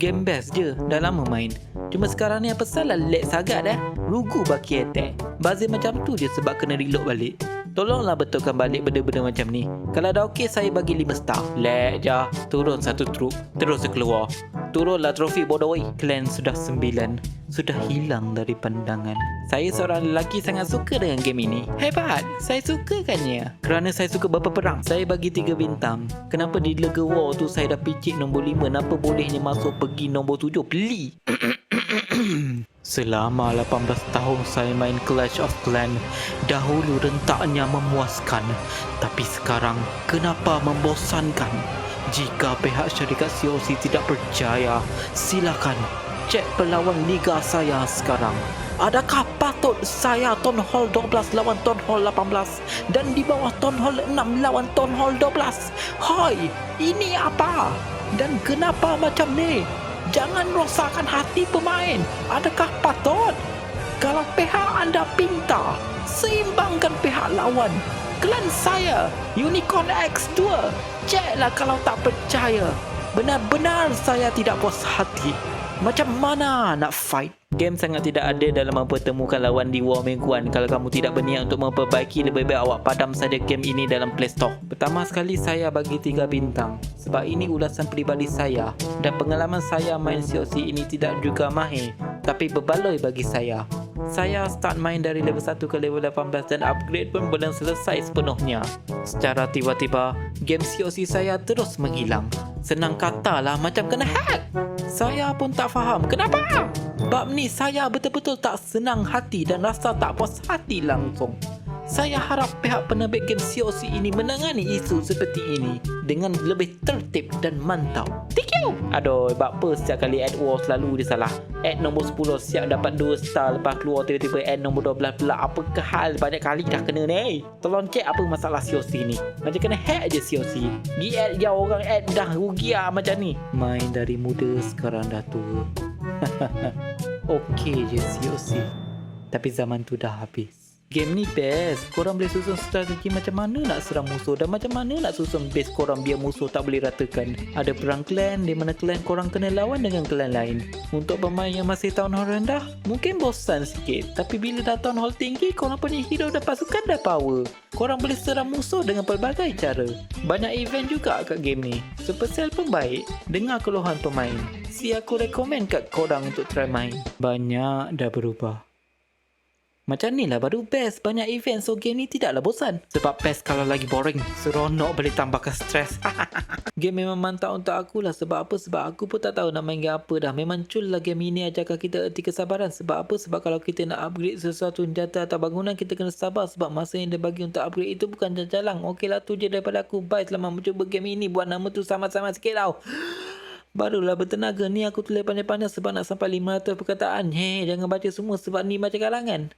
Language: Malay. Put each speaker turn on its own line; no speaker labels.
Game best je, dah lama main. Cuma sekarang ni apa salah lag sangat dah. Rugu baki attack. Bazir macam tu je sebab kena reload balik. Tolonglah betulkan balik benda-benda macam ni. Kalau dah okey saya bagi 5 star. Lag je. Turun satu trup, terus dia keluar. Turunlah trofi bodoh weh. Clan sudah 9. Sudah hilang dari pandangan. Saya seorang lelaki sangat suka dengan game ini. Hebat, saya sukakannya. Kerana saya suka berperang. Saya bagi 3 bintang. Kenapa di Lega War tu saya dah picit nombor 5? Kenapa bolehnya masuk pergi nombor 7? Beli. Selama 18 tahun saya main Clash of Clans. Dahulu rentaknya memuaskan. Tapi sekarang kenapa membosankan? Jika pihak syarikat COC tidak percaya, silakan cek pelawan liga saya sekarang. Adakah patut saya Town Hall 12 lawan Town Hall 18 dan di bawah Town Hall 6 lawan Town Hall 12? Hai, ini apa? Dan kenapa macam ni? Jangan rosakkan hati pemain. Adakah patut? Kalau pihak anda pintar, seimbangkan pihak lawan. Klan saya, Unicorn X2. Ceklah kalau tak percaya. Benar-benar saya tidak puas hati. Macam mana nak fight? Game sangat tidak adil dalam mempertemukan lawan di war mingguan. Kalau kamu tidak berniat untuk memperbaiki, lebih baik awak padam saja game ini dalam Play Store. Pertama sekali saya bagi 3 bintang. Sebab ini ulasan peribadi saya. Dan pengalaman saya main COC ini tidak juga mahir. Tapi berbaloi bagi saya. Saya start main dari level 1 ke level 18 dan upgrade pun belum selesai sepenuhnya. Secara tiba-tiba, game COC saya terus menghilang. Senang katalah macam kena hack. Saya pun tak faham kenapa. Bab ni saya betul-betul tak senang hati dan rasa tak puas hati langsung. Saya harap pihak penerbit game COC ini menangani isu seperti ini dengan lebih tertib dan mantap. Thank you. Aduh, bab apa setiap kali ad war selalu dia salah. Ad nombor 10 siap dapat 2 star, lepas keluar tiba-tiba ad nombor 12 pula. Apakah hal banyak kali dah kena ni? Tolong cek apa masalah COC ni. Macam kena hack je COC. Gi ad jauh orang ad dah rugi lah macam ni. Main dari muda sekarang dah tua. Okey je COC. Tapi zaman tu dah habis. Game ni best. Korang boleh susun strategi macam mana nak serang musuh dan macam mana nak susun base korang biar musuh tak boleh ratakan. Ada perang clan di mana clan korang kena lawan dengan clan lain. Untuk pemain yang masih town hall rendah, mungkin bosan sikit. Tapi bila dah town hall tinggi, korang punya hero dan pasukan dah power. Korang boleh serang musuh dengan pelbagai cara. Banyak event juga kat game ni. Supercell pun baik. Dengar keluhan pemain. Si aku rekomen kat korang untuk try main. Banyak dah berubah. Macam ni lah baru best. Banyak event, so game ni tidaklah bosan. Sebab best kalau lagi boring, seronok boleh tambahkan stres. Game memang mantap untuk aku lah. Sebab apa? Sebab aku pun tak tahu nak main game apa dah. Memang cul lah game ini ajarkan kita erti kesabaran. Sebab apa? Sebab kalau kita nak upgrade sesuatu senjata atau bangunan, kita kena sabar. Sebab masa yang dia bagi untuk upgrade itu bukan jalan. Okey lah, tu je daripada aku. Bye, selamat mencuba game ini. Buat nama tu sama-sama sikit tau. Barulah bertenaga. Ni aku tulis panjang-panjang sebab nak sampai 500 perkataan. Hei, jangan baca semua sebab ni macam kalangan.